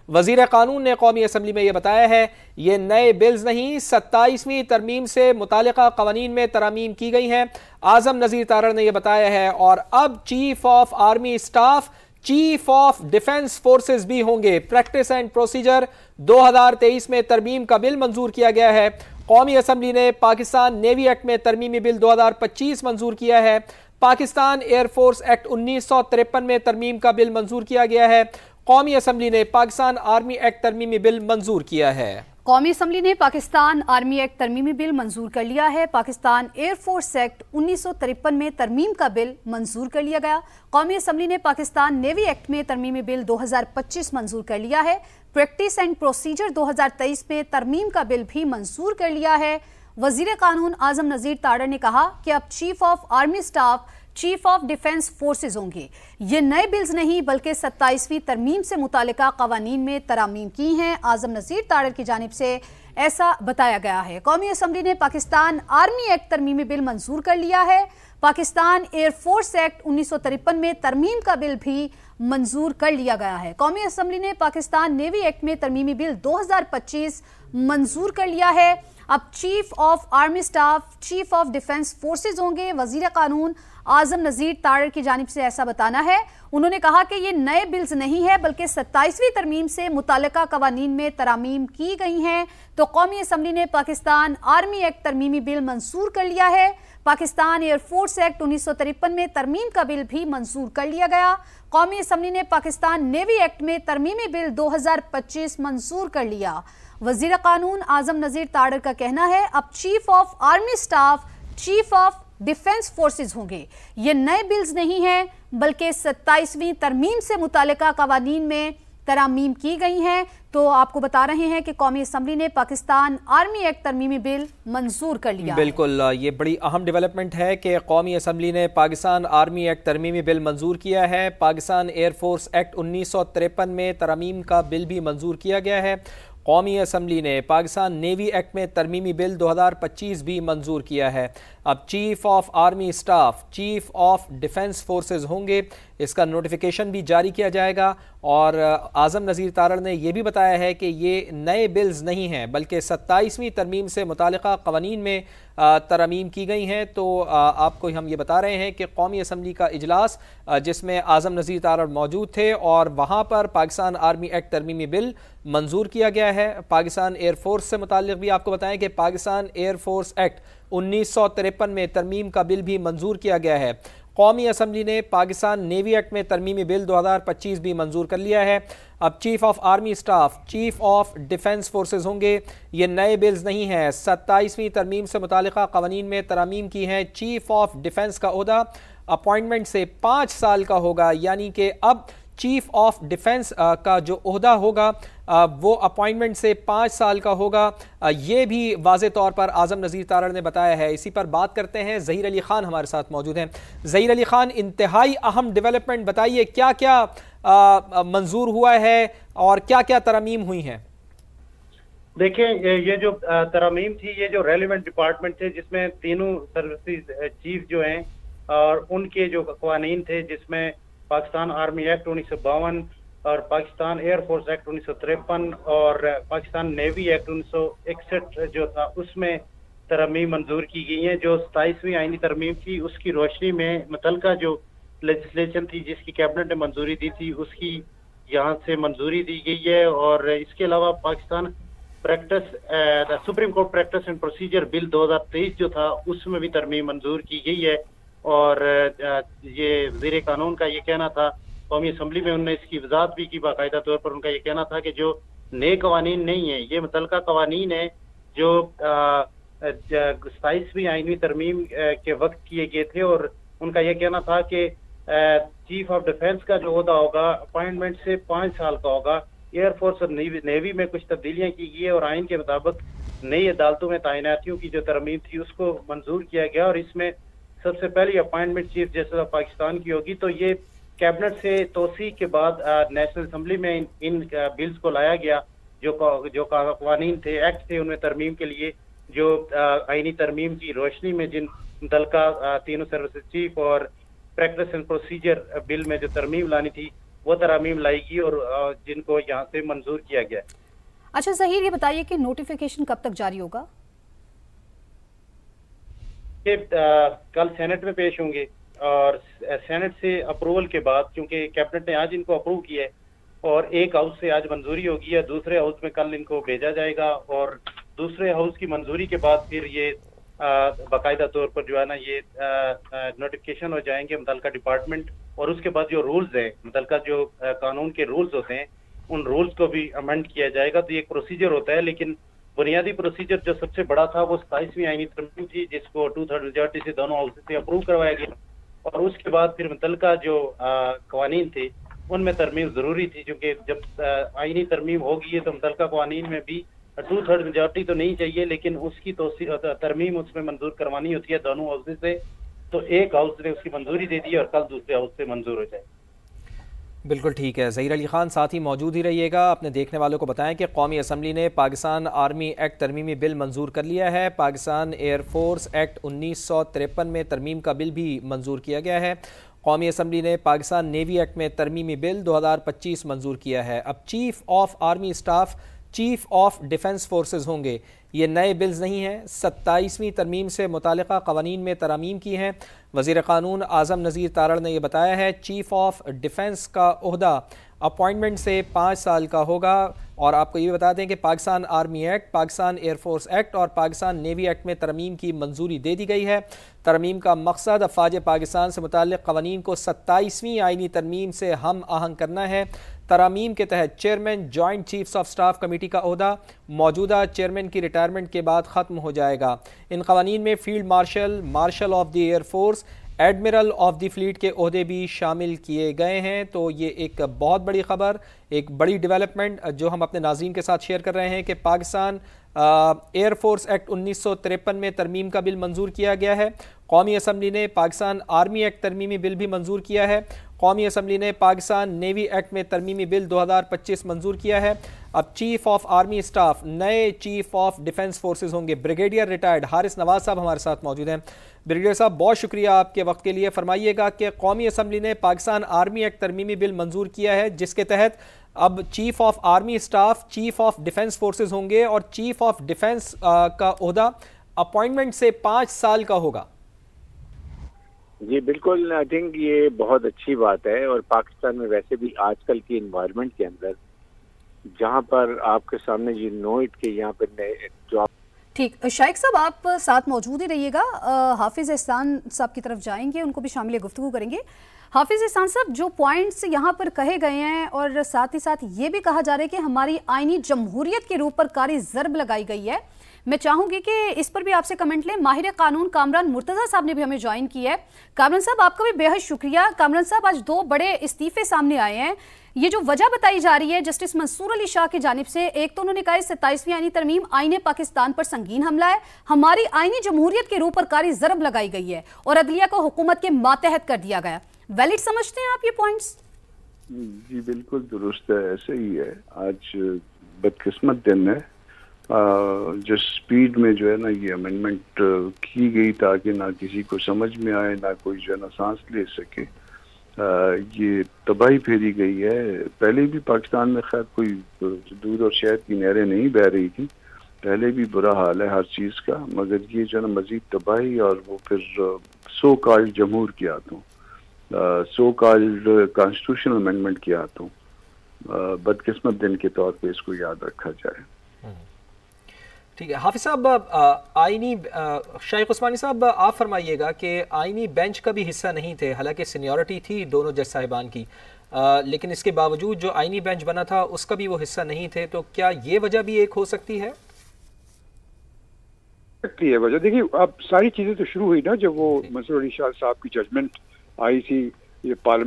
वजीर कानून ने कौमी असम्बली में यह बताया है ये नए बिल्स नहीं 27वीं तरमीम से मुतालिका कवानीन में तरमीम की गई हैं। आजम नज़ीर तारड़ ने यह बताया है। और अब chief of army staff chief of defence forces भी होंगे। प्रैक्टिस एंड प्रोसीजर 2023 में तरमीम का बिल मंजूर किया गया है। कौमी असम्बली ने पाकिस्तान नेवी एक्ट में तरमीमी बिल 2025 मंजूर किया है। पाकिस्तान एयरफोर्स एक्ट 1953 में तरमीम का बिल मंजूर किया गया है। कौमी असम्बली ने पाकिस्तान आर्मी एक्ट तरमीमी बिल मंजूर किया है। कौमी असम्बली ने पाकिस्तान आर्मी एक्ट तरमीमी बिल मंजूर कर लिया है। पाकिस्तान एयरफोर्स एक्ट 1953 में तरमीम का बिल मंजूर कर लिया गया। कौमी असम्बली ने पाकिस्तान नेवी एक्ट में तरमीमी बिल 2025 मंजूर कर लिया है। प्रैक्टिस एंड प्रोसीजर 2023 में तरमीम का बिल भी मंजूर कर लिया है। वजीर कानून आजम नज़ीर तारड़ ने कहा कि अब chief of army staff chief of defence forces होंगे। ये नए बिल्स नहीं बल्कि 27वीं तरमीम से मुतालिका कवानीन में तरामीम की हैं। आजम नज़ीर तारड़ की जानिब से ऐसा बताया गया है। कौमी असम्बली ने पाकिस्तान आर्मी एक्ट तरमीमी बिल मंजूर कर लिया है। पाकिस्तान एयरफोर्स एक्ट 1953 में तरमीम का बिल भी मंजूर कर लिया गया है। कौमी असम्बली ने पाकिस्तान नेवी एक्ट में तरमीमी बिल 2025 मंजूर कर लिया है। अब chief of army staff chief of defence forces होंगे। वजीर कानून आजम नज़ीर तारड़ की जानिब से ऐसा बताना है। उन्होंने कहा कि ये नए बिल्स नहीं है बल्कि 27वीं तरमीम से मुतालिका कवानीन में तरामीम की गई हैं। तो कौमी असम्बली ने पाकिस्तान आर्मी एक्ट तरमीमी बिल मंजूर कर लिया है। पाकिस्तान एयरफोर्स एक्ट 1953 में तरमीम का बिल भी मंजूर कर लिया गया। कौमी असम्बली ने पाकिस्तान नेवी एक्ट में तरमीमी बिल 2025 मंजूर कर लिया। वजीर कानून आजम नज़ीर तारड़ का कहना है अब chief of army staff chief of defence forces होंगे। ये नए बिल्स नहीं हैं बल्कि 27वीं तरमीम से मुतालिका कवानीन में तरामीम की गई हैं। तो आपको बता रहे हैं कि कौमी असम्बली ने पाकिस्तान आर्मी एक्ट तरमीमी बिल मंजूर कर लिया। बिल्कुल, ये बड़ी अहम डेवलपमेंट है कि कौमी असम्बली ने पाकिस्तान आर्मी एक्ट तरमीमी बिल मंजूर किया है। पाकिस्तान एयरफोर्स एक्ट 1953 में तरमीम का बिल भी मंजूर किया गया है। कौमी असम्बली ने पाकिस्तान नेवी एक्ट में तरमीमी बिल 2025 भी मंजूर किया है। अब chief of army staff chief of defence forces होंगे। इसका नोटिफिकेशन भी जारी किया जाएगा। और आजम नज़ीर तारड़ ने यह भी बताया है कि ये नए बिल्स नहीं हैं बल्कि 27वीं तरमीम से मुतालिका कवानीन में तरमीम की गई हैं। तो आपको हम ये बता रहे हैं कि कौमी असम्बली का इजलास जिसमें आजम नज़ीर तारड़ मौजूद थे और वहाँ पर पाकिस्तान आर्मी एक्ट तरमीमी बिल मंजूर किया गया है। पाकिस्तान एयरफोर्स से मुताल्लिक़ भी आपको बताएं कि पाकिस्तान एयरफोर्स एक्ट 1953 में तरमीम का बिल भी मंजूर किया गया है। कौमी असम्बली ने पाकिस्तान नेवी एक्ट में तरमीमी बिल 2025 भी मंजूर कर लिया है। अब chief of army staff chief of defence forces होंगे। ये नए बिल्स नहीं हैं, 27वीं तरमीम से मुतालिका कवानीन में तरमीम की हैं। चीफ ऑफ डिफेंस का ओहदा अपॉइंटमेंट से 5 साल का होगा, यानी कि अब चीफ ऑफ डिफेंस का जो ओहदा होगा वो अपॉइंटमेंट से 5 साल का होगा। ये भी वाज़े तौर पर आजम नज़ीर तारड़ ने बताया है। इसी पर बात करते हैं। ज़हीर अली खान हमारे साथ मौजूद हैं। ज़हीर अली खान, इंतहाई अहम डेवलपमेंट बताइए, क्या क्या मंजूर हुआ है और क्या क्या तरमीम हुई हैं? देखिए, ये जो तरमीम थी, ये जो रेलिवेंट डिपार्टमेंट थे जिसमें तीनों सर्विसेज चीफ जो हैं और उनके जो कवानीन थे, जिसमें पाकिस्तान आर्मी एक्ट 1952 और पाकिस्तान एयरफोर्स एक्ट 1953 और पाकिस्तान नेवी एक्ट 1961 जो था, उसमें तरमीम मंजूर की गई है। जो 27वीं आईनी तरमीम थी उसकी रोशनी में मुतलका जो लेजिस्लेशन थी जिसकी कैबिनेट ने मंजूरी दी थी, उसकी यहाँ से मंजूरी दी गई है। और इसके अलावा Pakistan supreme court practice and procedure bill 2023 जो था, उसमें भी तरमीम मंजूर की गई है। और ये वज़ीर कानून का ये कहना था, कौमी असम्बली में उन्होंने इसकी वजाहत भी की बाकायदा तौर पर। उनका ये कहना था कि जो नए कवानीन नहीं है, ये मुतलका कवानीन है जो 27वीं आईनी तरमीम के वक्त किए गए थे। और उनका ये कहना था कि चीफ ऑफ डिफेंस का जो ओहदा होगा अपॉइंटमेंट से 5 साल का होगा। एयरफोर्स और नेवी में कुछ तब्दीलियां की गई है और आइन के मुताबिक नई अदालतों में तैनातियों की जो तरमीम थी उसको मंजूर किया गया। और इसमें सबसे पहली appointment chief justice of Pakistan की होगी। तो ये कैबिनेट से तोसी के बाद नेशनल असम्बली में इन बिल्स को लाया गया। जो कवानीन थे, एक्ट थे, उनमें तरमीम के लिए जो आईनी तरमीम की रोशनी में जिन मुतलका तीनों सर्विसेज चीफ और प्रैक्टिस एंड प्रोसीजर बिल में जो तरमीम लानी थी, वो तरामीम लाएगी और जिनको यहाँ से मंजूर किया गया है। अच्छा ज़हीर, ये बताइए कि नोटिफिकेशन कब तक जारी होगा? कि कल सेनेट में पेश होंगे और सेनेट से अप्रूवल के बाद, क्योंकि कैबिनेट ने आज इनको अप्रूव किया है और एक हाउस से आज मंजूरी होगी या दूसरे हाउस में कल इनको भेजा जाएगा और दूसरे हाउस की मंजूरी के बाद फिर ये बाकायदा तौर पर जो है ना ये नोटिफिकेशन हो जाएंगे मुतल्लिका डिपार्टमेंट, और उसके बाद जो रूल्स हैं, मुतल्लिका जो कानून के रूल्स होते हैं, उन रूल्स को भी अमेंड किया जाएगा। तो ये एक प्रोसीजर होता है, लेकिन बुनियादी प्रोसीजर जो सबसे बड़ा था वो 27वीं आईनी तरमीम थी, जिसको 2/3 मेजॉरिटी से दोनों हाउस से अप्रूव करवाया गया और उसके बाद फिर मुतल्लिका जो कवानीन थे उनमें तरमीम जरूरी थी, क्योंकि जब आईनी तरमीम होगी तो मुतल्लिका कवानीन में भी 2/3 मेजॉरिटी तो नहीं चाहिए, लेकिन उसकी तरमीम उसमें मंजूर करवानी होती है दोनों हाउस से। तो एक हाउस ने उसकी मंजूरी दे दी और कल दूसरे हाउस से मंजूर हो जाए। बिल्कुल ठीक है। ज़हीर अली खान साथ ही मौजूद ही रहिएगा। अपने देखने वालों को बताएं कि कौमी असम्बली ने पाकिस्तान आर्मी एक्ट तरमीमी बिल मंजूर कर लिया है। पाकिस्तान एयरफोर्स एक्ट 1953 में तरमीम का बिल भी मंजूर किया गया है। कौमी असम्बली ने पाकिस्तान नेवी एक्ट में तरमीमी बिल 2025 मंजूर किया है। अब chief of army staff chief of defence forces होंगे। ये नए बिल्स नहीं हैं, 27वीं तरमीम से मुतालिका कवानीन में तरामीम की हैं। वज़ीर क़ानून आज़म नज़ीर तारड़ ने यह बताया है चीफ ऑफ डिफेंस का ओहदा अपॉइंटमेंट से 5 साल का होगा। और आपको ये बता दें कि Pakistan army act, Pakistan air force act और पाकिस्तान नेवी एक्ट में तरमीम की मंजूरी दे दी गई है। तरमीम का मकसद अफ़वाज पाकिस्तान से मुताल्लिक़ क़वानीन को 27वीं आईनी तरमीम से हम आहंग करना है। तरामीम के तहत chairman joint chiefs of staff committee का ओहदा मौजूदा चेयरमैन की रिटायरमेंट के बाद ख़त्म हो जाएगा। इन क़वानीन में field marshal, marshal of the air force, admiral of the fleet के ओहदे भी शामिल किए गए हैं। तो ये एक बहुत बड़ी खबर, एक बड़ी डेवलपमेंट जो हम अपने नाज़रीन के साथ शेयर कर रहे हैं कि पाकिस्तान एयरफोर्स एक्ट 1953 में तरमीम का बिल मंजूर किया गया है। कौमी असम्बली ने पाकिस्तान आर्मी एक्ट तरमीमी बिल भी मंजूर किया है। कौमी असम्बली ने पाकिस्तान नेवी एक्ट में तरमीमी बिल 2025 मंजूर किया है। अब चीफ ऑफ आर्मी स्टाफ नए चीफ ऑफ डिफेंस फोर्सेज होंगे। ब्रिगेडियर रिटायर्ड हारिस नवाज साहब हमारे साथ मौजूद हैं। ब्रिगेडियर साहब, बहुत शुक्रिया आपके वक्त के लिए। फरमाइएगा कि कौमी असम्बली ने पाकिस्तान आर्मी एक्ट तरमीमी बिल मंजूर किया है, जिसके तहत अब chief of army staff chief of defence forces होंगे और चीफ ऑफ डिफेंस का ओहदा अपॉइंटमेंट से 5 साल का होगा। जी बिल्कुल, आई थिंक ये बहुत अच्छी बात है। और पाकिस्तान में वैसे भी आजकल की इन्वायरमेंट के अंदर जहां पर आपके सामने ये नोट के यहाँ पर जो ठीक, शाइक साहब आप साथ मौजूद ही रहिएगा। हाफिज एहसान साहब की तरफ जाएंगे, उनको भी शामिल गुफ्तगू करेंगे। हाफिज एहसान साहब, जो पॉइंट्स यहाँ पर कहे गए हैं और साथ ही साथ ये भी कहा जा रहा है कि हमारी आईनी जमहूरियत के रूप पर कारी ज़र्ब लगाई गई है, मैं चाहूंगी कि इस पर भी आपसे कमेंट लें। माहिर कानून कामरान मुर्तज़ा साहब ने भी हमें ज्वाइन किया है। कामरान साहब, आपका भी बेहद शुक्रिया। कामरान साहब, आज 2 बड़े इस्तीफे सामने आए हैं। ये जो वजह बताई जा रही है जस्टिस मंसूर अली शाह की जानिब से, एक तो उन्होंने कहा 27वीं आईनी तरमीम आईने पाकिस्तान पर संगीन हमला है, हमारी आईनी जमहूरियत के रूह पर कारी ज़रब लगाई गई है और अदलिया को हुकूमत के मातहत कर दिया गया। वैलिड समझते हैं आप ये पॉइंट्स? जी बिल्कुल दुरुस्त है, ऐसे ही है। आज बदकिस्मत दिन है जो स्पीड में जो है ना ये अमेंडमेंट की गई ताकि ना किसी को समझ में आए, ना कोई जो है ना सांस ले सके। ये तबाही फेरी गई है। पहले भी पाकिस्तान में खैर कोई दूध और शहद की नहरें नहीं बह रही थी, पहले भी बुरा हाल है हर चीज़ का, मगर ये जो है ना मजीद तबाही और वो फिर सो कॉल्ड जमहूर के हाथों, सो कॉल्ड कॉन्स्टिट्यूशनल अमेंडमेंट के हाथों बदकिस्मत दिन के तौर पे इसको याद रखा जाए। ठीक है हाफिज साहब, आईनी शाइख उस्मानी साहब आप फरमाइएगा कि आईनी बेंच का भी हिस्सा नहीं थे, हालांकि सीनियरिटी थी दोनों जज साहिबान की, लेकिन इसके बावजूद जो आईनी बेंच बना था उसका भी वो हिस्सा नहीं थे। तो क्या ये वजह भी एक हो सकती है? वजह देखिए, अब सारी चीजें तो शुरू हुई ना जब वो मंसूर अली शाह साहब की जजमेंट आई थी, ये पार्लियामेंट